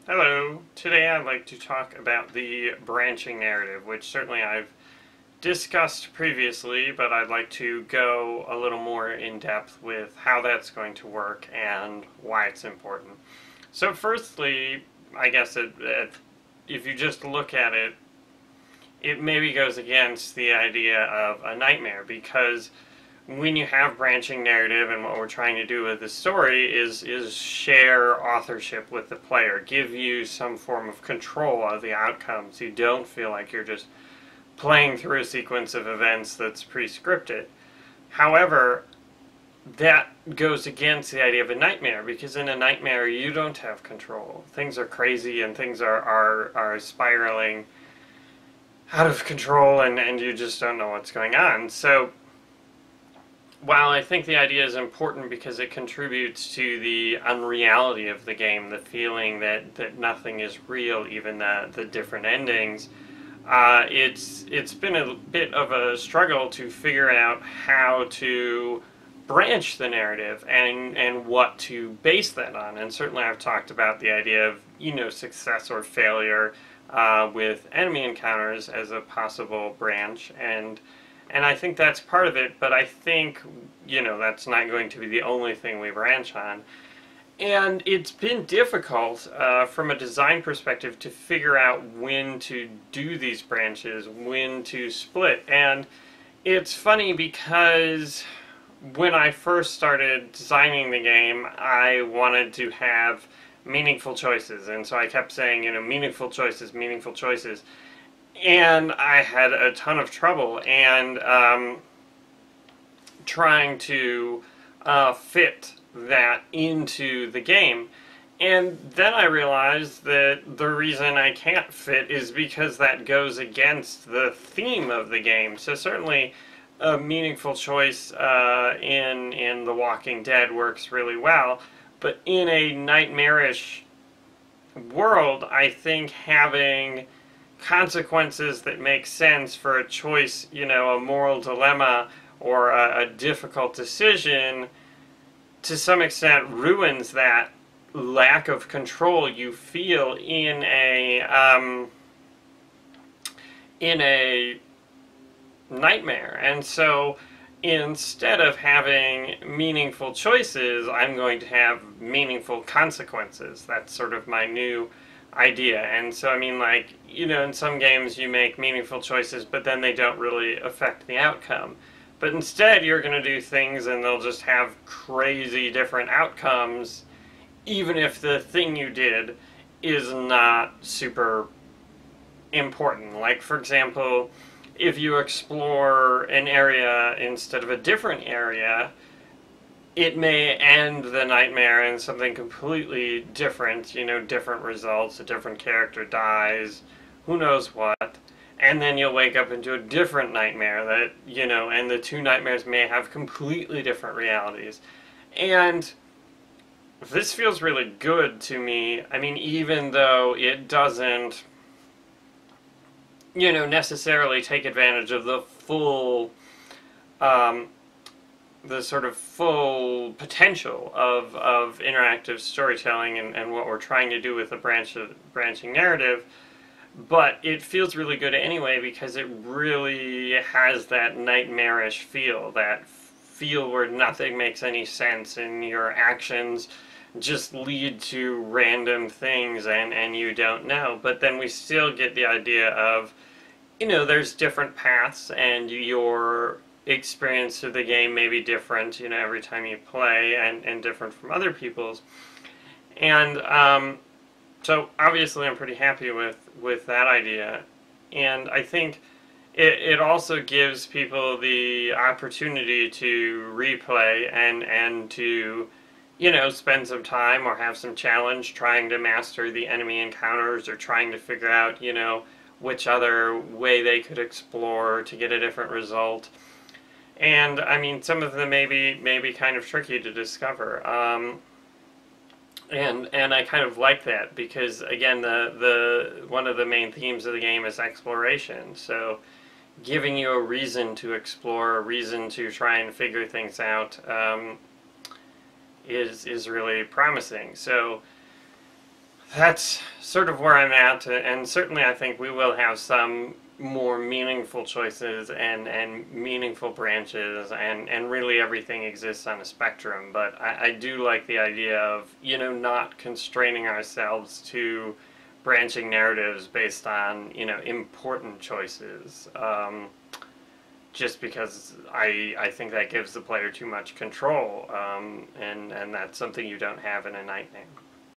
Hello. Today I'd like to talk about the branching narrative, which certainly I've discussed previously, but I'd like to go a little more in depth with how that's going to work and why it's important. So firstly, I guess if you just look at it, it maybe goes against the idea of a nightmare, because when you have branching narrative, and what we're trying to do with the story is share authorship with the player, give you some form of control of the outcomes. You don't feel like you're just playing through a sequence of events that's pre-scripted. However, that goes against the idea of a nightmare, because in a nightmare you don't have control. Things are crazy and things are spiraling out of control, and you just don't know what's going on. So while I think the idea is important because it contributes to the unreality of the game, the feeling that nothing is real, even the different endings, it's been a bit of a struggle to figure out how to branch the narrative and what to base that on. And certainly I've talked about the idea of, success or failure with enemy encounters as a possible branch, and I think that's part of it, but I think, that's not going to be the only thing we branch on. And it's been difficult from a design perspective to figure out when to do these branches, when to split. And it's funny because when I first started designing the game, I wanted to have meaningful choices. And so I kept saying, meaningful choices, meaningful choices. And I had a ton of trouble trying to fit that into the game. And then I realized that the reason I can't fit is because that goes against the theme of the game. So certainly a meaningful choice in The Walking Dead works really well, but in a nightmarish world, I think having consequences that make sense for a choice, a moral dilemma or a difficult decision, to some extent ruins that lack of control you feel in a nightmare. And so instead of having meaningful choices, I'm going to have meaningful consequences. That's sort of my new idea. And so, in some games you make meaningful choices, but then they don't really affect the outcome. But instead, you're going to do things and they'll just have crazy different outcomes, even if the thing you did is not super important. Like, for example, if you explore an area instead of a different area, it may end the nightmare in something completely different, different results, a different character dies, who knows what, and then you'll wake up into a different nightmare that, and the two nightmares may have completely different realities. And this feels really good to me. Even though it doesn't, necessarily take advantage of the full, the sort of full potential of interactive storytelling and what we're trying to do with the branching narrative, but it feels really good anyway because it really has that nightmarish feel, that feel where nothing makes any sense and your actions just lead to random things and you don't know. But then we still get the idea of, there's different paths and your experience of the game may be different, every time you play, and different from other people's. And so obviously I'm pretty happy with that idea. And I think it also gives people the opportunity to replay and to, spend some time or have some challenge trying to master the enemy encounters or trying to figure out, which other way they could explore to get a different result. And some of them may be kind of tricky to discover, and I kind of like that because, again, the one of the main themes of the game is exploration. So, giving you a reason to explore, a reason to try and figure things out, is really promising. So that's sort of where I'm at, and certainly I think we will have some more meaningful choices and meaningful branches, and really everything exists on a spectrum. But I do like the idea of, not constraining ourselves to branching narratives based on, important choices. Just because I think that gives the player too much control, and that's something you don't have in a night name.